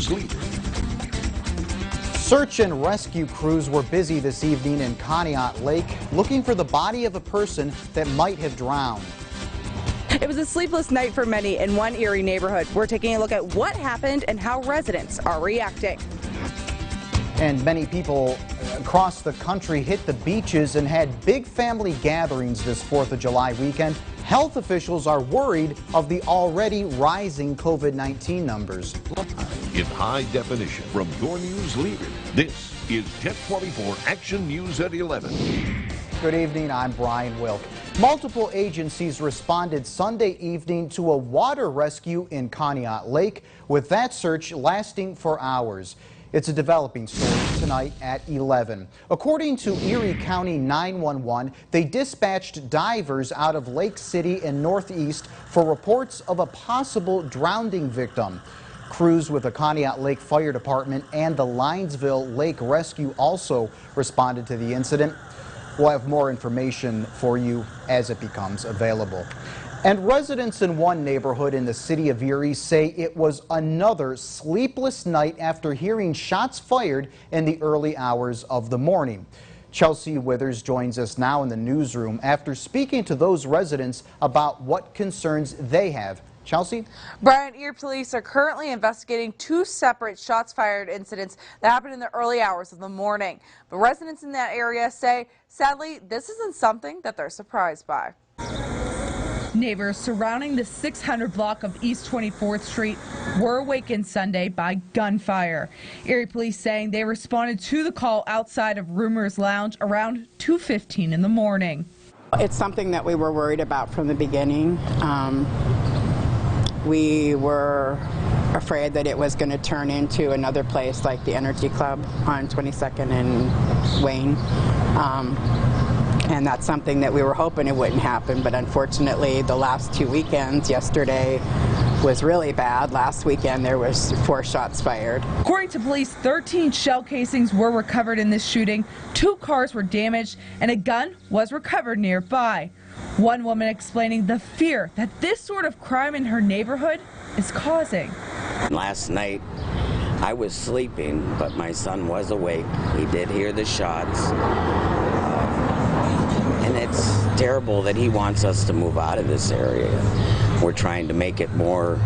News Leader. Search and rescue crews were busy this evening in Conneaut Lake looking for the body of a person that might have drowned. It was a sleepless night for many in one Erie neighborhood. We're taking a look at what happened and how residents are reacting. And many people across the country hit the beaches and had big family gatherings this 4th of July weekend. Health officials are worried of the already rising COVID-19 numbers. In high definition from your news leader, this is 1024 Action News at 11. Good evening, I'm Brian Wilk. Multiple agencies responded Sunday evening to a water rescue in Conneaut Lake, with that search lasting for hours. It's a developing story tonight at 11. According to Erie County 911, they dispatched divers out of Lake City and Northeast for reports of a possible drowning victim. Crews with the Conneaut Lake Fire Department and the Linesville Lake Rescue also responded to the incident. We'll have more information for you as it becomes available. And residents in one neighborhood in the city of Erie say it was another sleepless night after hearing shots fired in the early hours of the morning. Chelsea Withers joins us now in the newsroom after speaking to those residents about what concerns they have. Chelsea? Brian, Erie police are currently investigating two separate shots fired incidents that happened in the early hours of the morning. But residents in that area say, sadly, this isn't something that they're surprised by. Neighbors surrounding the 600 block of East 24th Street were awakened Sunday by gunfire. Erie police saying they responded to the call outside of Rumors Lounge around 2:15 in the morning. It's something that we were worried about from the beginning. We were afraid that it was going to turn into another place like the Energy Club on 22nd and Wayne. And that's something that we were hoping it wouldn't happen, but unfortunately the last 2 weekends, yesterday was really bad. Last weekend there was 4 shots fired. According to police, 13 shell casings were recovered in this shooting, 2 cars were damaged, and a gun was recovered nearby. One woman explaining the fear that this sort of crime in her neighborhood is causing. Last night I was sleeping, but my son was awake. He did hear the shots. And it's terrible that he wants us to move out of this area. We're trying to make it more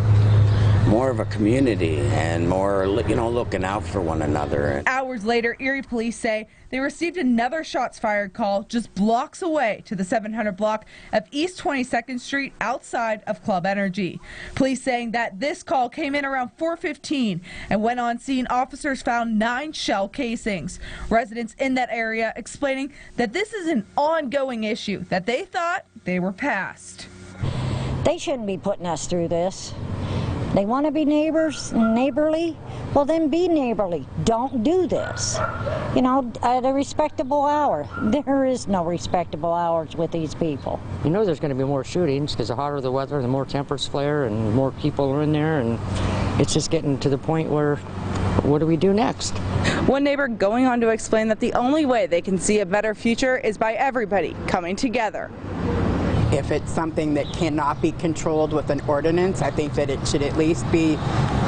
of a community and more, looking out for one another. Hours later, Erie police say they received another shots fired call just blocks away to the 700 block of East 22nd Street outside of Club Energy. Police saying that this call came in around 4:15 and when on scene, officers found 9 shell casings. Residents in that area explaining that this is an ongoing issue that they thought they were past. They shouldn't be putting us through this. They want to be neighbors, neighborly, well then be neighborly. Don't do this, at a respectable hour. There is no respectable hours with these people. There's going to be more shootings because the hotter the weather, the more tempers flare and more people are in there, and it's just getting to the point where what do we do next? One neighbor going on to explain that the only way they can see a better future is by everybody coming together. If it's something that cannot be controlled with an ordinance, I think that it should at least be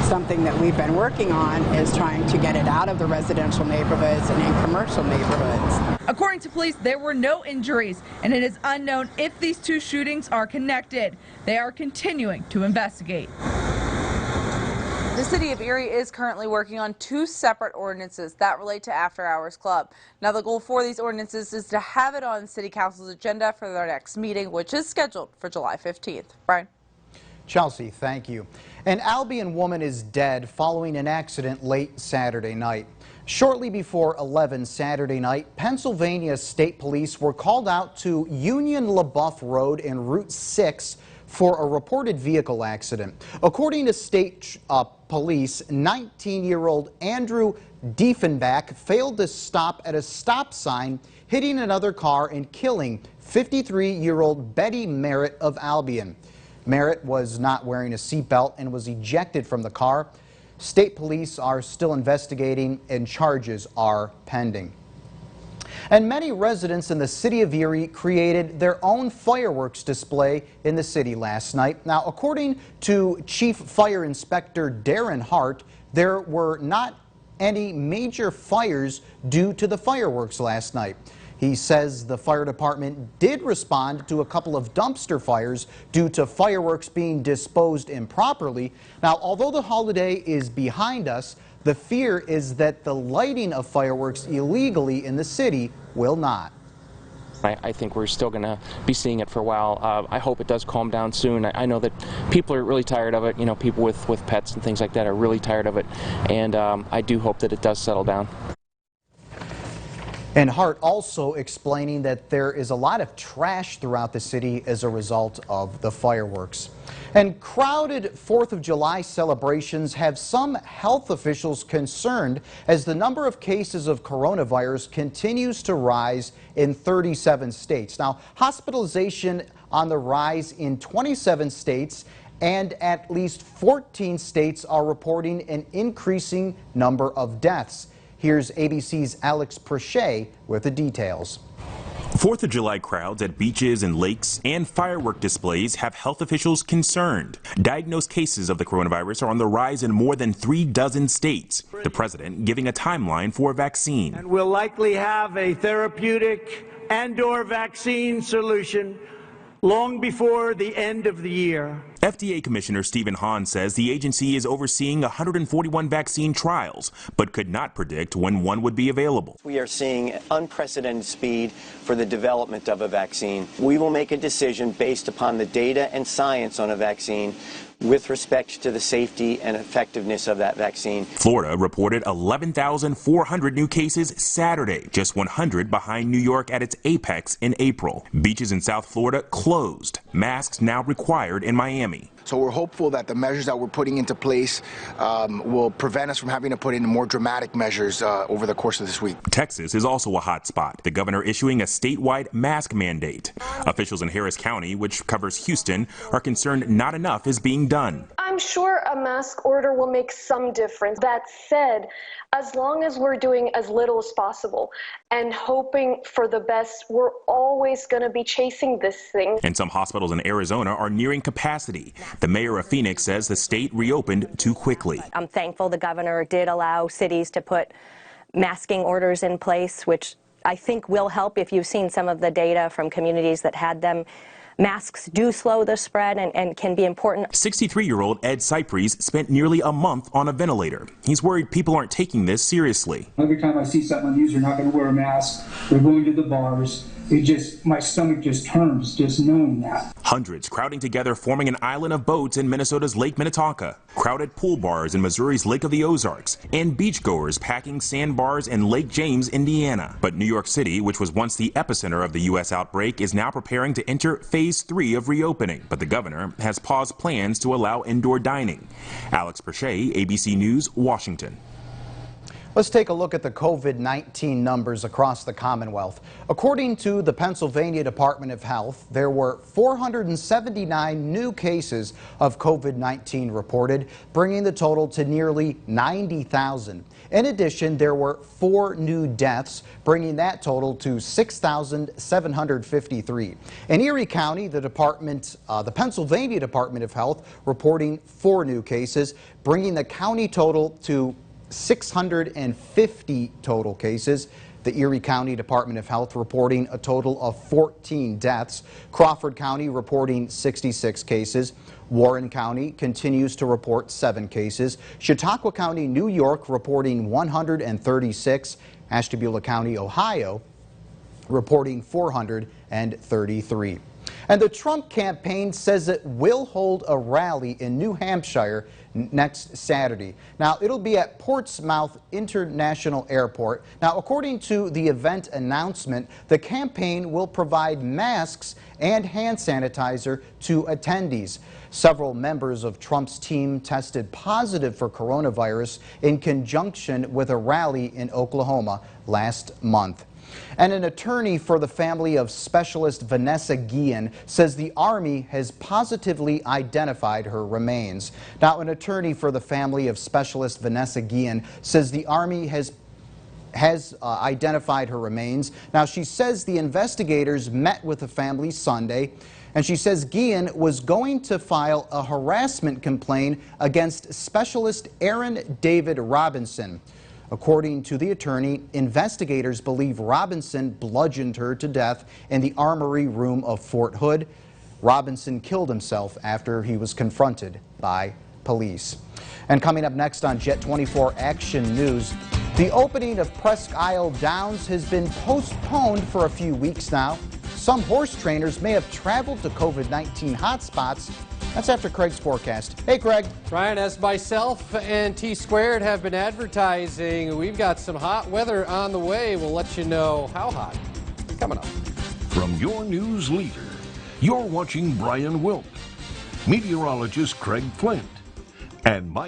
something that we've been working on, is trying to get it out of the residential neighborhoods and in commercial neighborhoods. According to police, there were no injuries, and it is unknown if these 2 shootings are connected. They are continuing to investigate. The city of Erie is currently working on 2 separate ordinances that relate to After Hours Club. Now, the goal for these ordinances is to have it on City Council's agenda for their next meeting, which is scheduled for July 15th. Brian? Chelsea, thank you. An Albion woman is dead following an accident late Saturday night. Shortly before 11 Saturday night, Pennsylvania State Police were called out to Union LaBeouf Road and Route 6 for a reported vehicle accident. According to state police, 19-year-old Andrew Diefenbach failed to stop at a stop sign, hitting another car and killing 53-year-old Betty Merritt of Albion. Merritt was not wearing a seatbelt and was ejected from the car. State police are still investigating and charges are pending. And many residents in the city of Erie created their own fireworks display in the city last night. Now, according to Chief Fire Inspector Darren Hart, there were not any major fires due to the fireworks last night. He says the fire department did respond to a couple of dumpster fires due to fireworks being disposed improperly. Now, although the holiday is behind us, the fear is that the lighting of fireworks illegally in the city will not. I think we're still going to be seeing it for a while. I hope it does calm down soon. I know that people are really tired of it. You know, people with pets and things like that are really tired of it. And I do hope that it does settle down. And Hart also explaining that there is a lot of trash throughout the city as a result of the fireworks. And crowded 4th of July celebrations have some health officials concerned as the number of cases of coronavirus continues to rise in 37 states. Now, hospitalization on the rise in 27 states, and at least 14 states are reporting an increasing number of deaths. Here's ABC's Alex Prochet with the details. 4th of July crowds at beaches and lakes and firework displays have health officials concerned. Diagnosed cases of the coronavirus are on the rise in more than 36 states. The president giving a timeline for a vaccine. And we'll likely have a therapeutic and/or vaccine solution long before the end of the year. FDA Commissioner Stephen Hahn says the agency is overseeing 141 vaccine trials, but could not predict when one would be available. We are seeing unprecedented speed for the development of a vaccine. We will make a decision based upon the data and science on a vaccine with respect to the safety and effectiveness of that vaccine. Florida reported 11,400 new cases Saturday, just 100 behind New York at its apex in April. Beaches in South Florida closed. Masks now required in Miami. So we're hopeful that the measures that we're putting into place will prevent us from having to put in more dramatic measures over the course of this week. Texas is also a hot spot. The governor issuing a statewide mask mandate. Officials in Harris County, which covers Houston, are concerned not enough is being done. I'm sure a mask order will make some difference. That said, as long as we're doing as little as possible and hoping for the best, we're always going to be chasing this thing. And some hospitals in Arizona are nearing capacity. The mayor of Phoenix says the state reopened too quickly. I'm thankful the governor did allow cities to put masking orders in place, which I think will help. If you've seen some of the data from communities that had them, masks do slow the spread and can be important. 63-year-old Ed Cypries spent nearly a month on a ventilator. He's worried people aren't taking this seriously. Every time I see something on the news, they're not going to wear a mask, they're going to the bars. My stomach just turns just knowing that. Hundreds crowding together, forming an island of boats in Minnesota's Lake Minnetonka. Crowded pool bars in Missouri's Lake of the Ozarks. And beachgoers packing sandbars in Lake James, Indiana. But New York City, which was once the epicenter of the U.S. outbreak, is now preparing to enter Phase 3 of reopening. But the governor has paused plans to allow indoor dining. Alex Prochet, ABC News, Washington. Let's take a look at the COVID-19 numbers across the Commonwealth. According to the Pennsylvania Department of Health, there were 479 new cases of COVID-19 reported, bringing the total to nearly 90,000. In addition, there were 4 new deaths, bringing that total to 6,753. In Erie County, the Pennsylvania Department of Health reporting 4 new cases, bringing the county total to 650 total cases. The Erie County Department of Health reporting a total of 14 deaths. Crawford County reporting 66 cases. Warren County continues to report 7 cases. Chautauqua County, New York reporting 136. Ashtabula County, Ohio reporting 433. And the Trump campaign says it will hold a rally in New Hampshire next Saturday. Now, it'll be at Portsmouth International Airport. Now, according to the event announcement, the campaign will provide masks and hand sanitizer to attendees. Several members of Trump's team tested positive for coronavirus in conjunction with a rally in Oklahoma last month. And an attorney for the family of Specialist Vanessa Guillen says the Army has positively identified her remains. Now, an attorney for the family of Specialist Vanessa Guillen says the Army has has identified her remains. Now, she says the investigators met with the family Sunday, and she says Guillen was going to file a harassment complaint against Specialist Aaron David Robinson. According to the attorney, investigators believe Robinson bludgeoned her to death in the armory room of Fort Hood. Robinson killed himself after he was confronted by police. And coming up next on Jet 24 Action News, the opening of Presque Isle Downs has been postponed for a few weeks now. Some horse trainers may have traveled to COVID-19 hotspots. That's after Craig's forecast. Hey, Craig. Brian, as myself and T-Squared have been advertising, we've got some hot weather on the way. We'll let you know how hot coming up. From your news leader, you're watching Brian Wilk, meteorologist Craig Flint, and Mike.